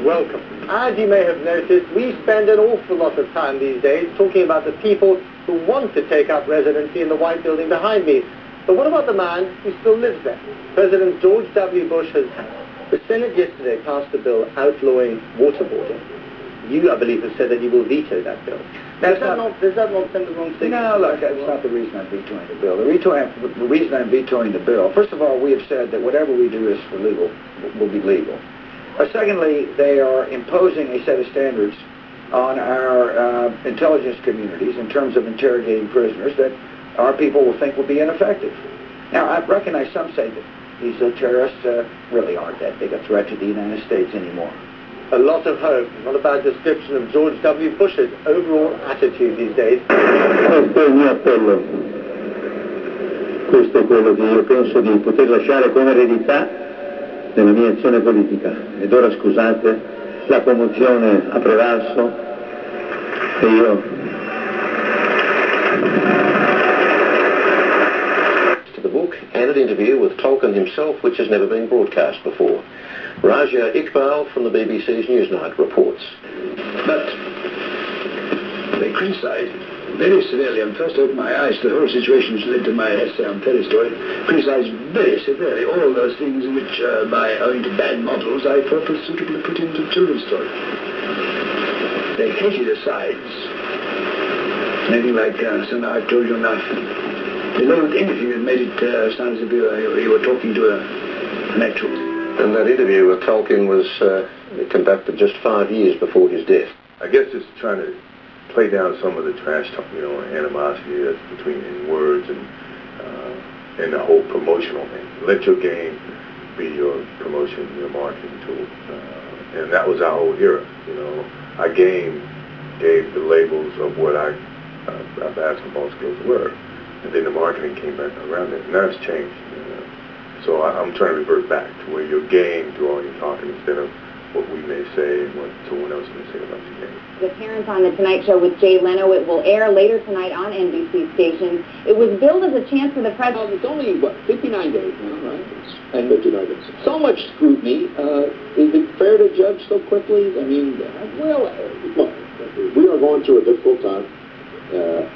welcome. As you may have noticed, we spend an awful lot of time these days talking about the people who want to take up residency in the white building behind me. But what about the man who still lives there? President George W. Bush has... The Senate yesterday passed a bill outlawing waterboarding. You, I believe, have said that you will veto that bill. Does that not send the wrong signal? No, look, that's not the reason I'm vetoing the bill. The reason I'm vetoing the bill, first of all, we have said that whatever we do is for legal, will be legal. Secondly, they are imposing a set of standards on our intelligence communities in terms of interrogating prisoners that our people will think will be ineffective. Now, I recognize some say that these terrorists really aren't that big a threat to the United States anymore. A lot of hope. Not a bad description of George W. Bush's overall attitude these days. Questo è il mio appello. Questo è quello che io penso di poter lasciare come eredità nella mia azione politica. Ed ora scusate, la commozione ha prevalso e io... To the book and an interview with Tolkien himself, which has never been broadcast before. Raja Iqbal from the BBC's Newsnight reports. But they criticised very severely, and first opened my eyes to the whole situation which led to my essay on Perestroika, criticised very severely all those things which, by owing to bad models, I purposed suitably put into children's stories. They hated asides. Anything like, so now I've told you enough. They loathed anything that made it sound as if you were talking to an actual... And that interview with Tolkien was conducted just 5 years before his death. I guess just trying to play down some of the trash talk, animosity that's between words and the whole promotional thing. Let your game be your promotion, your marketing tool. And that was our whole era, Our game gave the labels of what our basketball skills were. And then the marketing came back around it. And that's changed. So I'm trying to revert back to where your game do all your talking instead of what we may say and what someone else may say about your game. The appearance on The Tonight Show with Jay Leno, it will air later tonight on NBC stations. It was billed as a chance for the president. It's only, 59 days now, right? And 59 days. So much scrutiny. Is it fair to judge so quickly? I mean, look, we are going through a difficult time.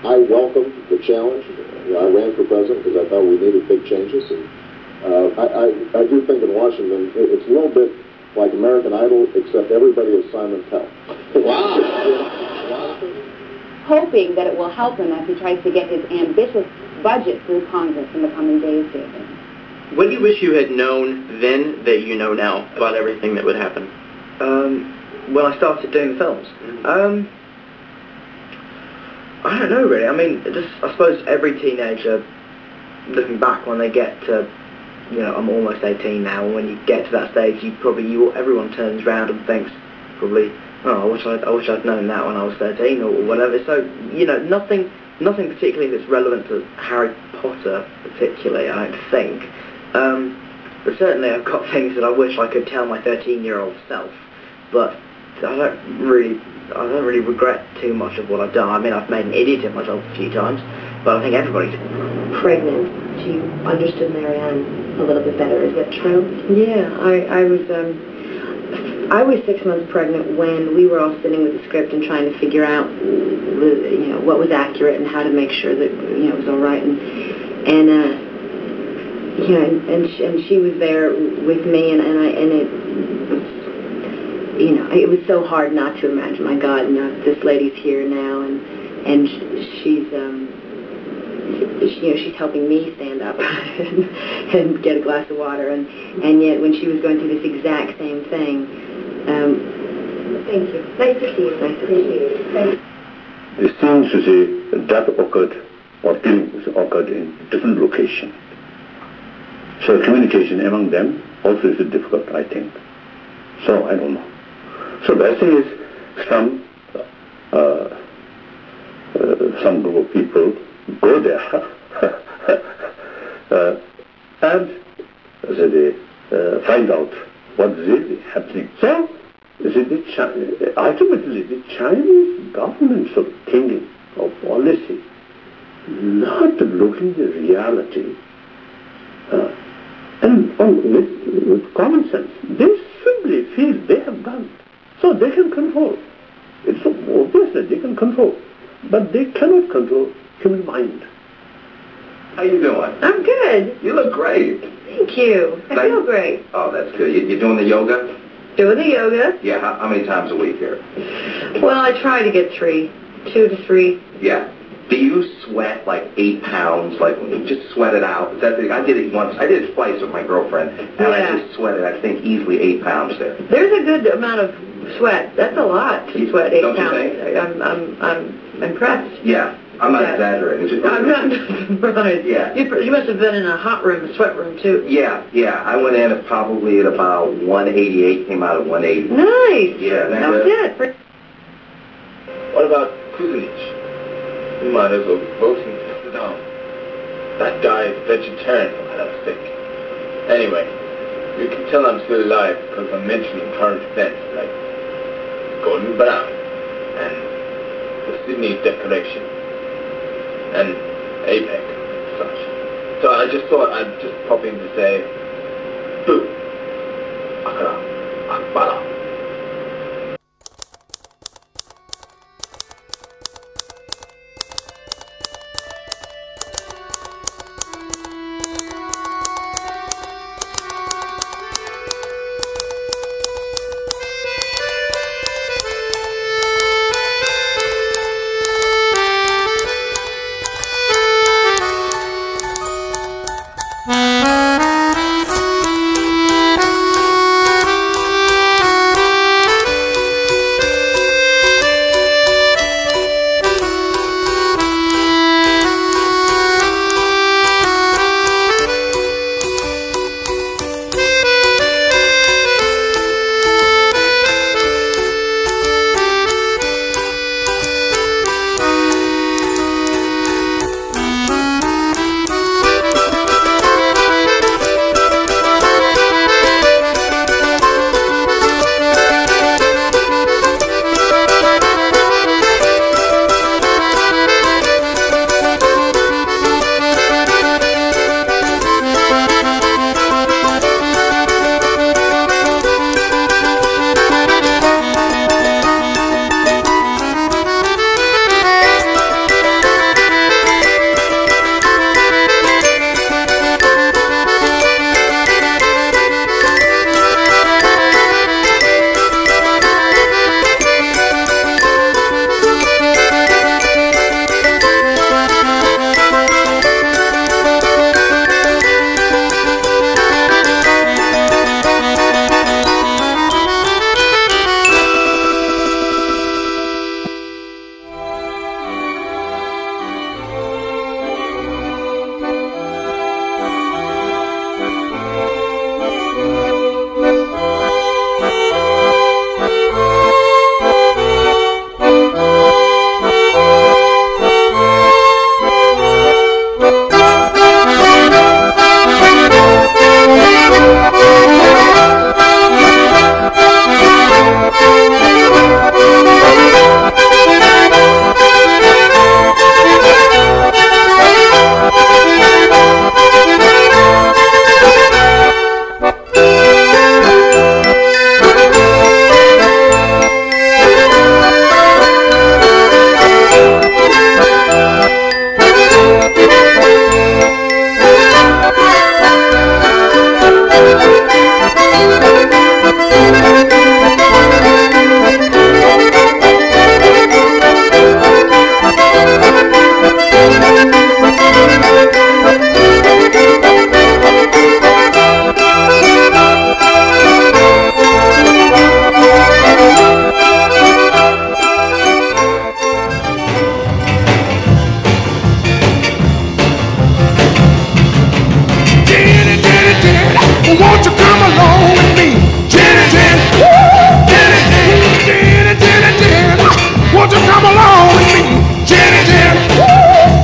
I welcome the challenge. I ran for president because I thought we needed big changes. And I do think in Washington, it's a little bit like American Idol, except everybody is Simon Cowell. Wow. Hoping that it will help him as he tries to get his ambitious budget through Congress in the coming days, David. What do you wish you had known then that you know now about everything that would happen? When I started doing the films? I don't know really. I mean, I suppose every teenager, looking back when they get to, I'm almost 18 now, and when you get to that stage, everyone turns around and thinks, probably, oh, I wish I'd known that when I was 13 or whatever. So, nothing particularly that's relevant to Harry Potter particularly, I don't think. But certainly I've got things that I wish I could tell my 13-year-old self. But I don't really regret too much of what I've done. I mean, I've made an idiot of myself a few times, but I think everybody's pregnant. You understood Marianne a little bit better. Is that true? Yeah, I was 6 months pregnant when we were all sitting with the script and trying to figure out, what was accurate and how to make sure that it was all right. And she was there with me, it was so hard not to imagine. My God, this lady's here now, and she's she's helping me stand up and get a glass of water, and yet when she was going through this exact same thing. Thank you. Nice to see you. Nice to see you. Thanks. It seems to say that occurred, or killings occurred in different locations. So communication among them also is difficult, I think. So I don't know. So the thing is, some group of people go there and they find out what's really happening. So ultimately the Chinese government's thinking of policy, not looking at the reality, and with common sense, they simply feel they have done So they can control. It's so obvious that they can control. But they cannot control human mind. How you doing? I'm good. You look great. Thank you. I feel great. Oh, that's good. You doing the yoga? Doing the yoga. Yeah, how many times a week here? Well, I try to get 2 to 3. Yeah. Do you sweat like 8 pounds, like when you just sweat it out? Is that the, I did it once. I did it twice with my girlfriend, and I just sweated, I think, easily 8 pounds there. There's a good amount of sweat. That's a lot to sweat 8 Don't pounds. You think? I'm impressed. Yeah. I'm not exaggerating. I'm not surprised. Yeah. You must have been in a hot room, a sweat room, too. Yeah. I went in at probably at about 188, came out at 180. Nice. Yeah. That was it. What about Kuzinich? We might as well both sit down. That guy is vegetarian, for God's sake. Anyway, you can tell I'm still alive because I'm mentioning current events like Golden Brown and the Sydney Declaration and APEC and such. So I just thought I'd just pop in to say, boo, akara, akbara. Won't you come along with me? Jenny, Jenny, Jenny, Jenny, Jenny, Jenny, Jenny. Won't you come along with me? Jenny, Jenny,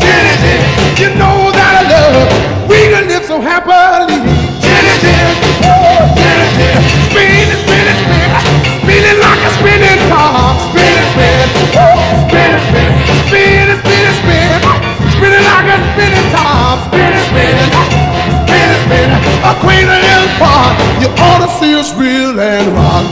Jenny, Jenny. You know that I love. We can live so happily. Jenny, Jenny, Jenny, Jenny. Spinning, spinning, spinning, spinning like a spinning top. Spinning, spinning, spinning, spinning, spinning, spinning, spinning, spinning like a spinning top. Spinning, spinning, spinning, spinning. A crazy little part. You ought to see us reel and rock.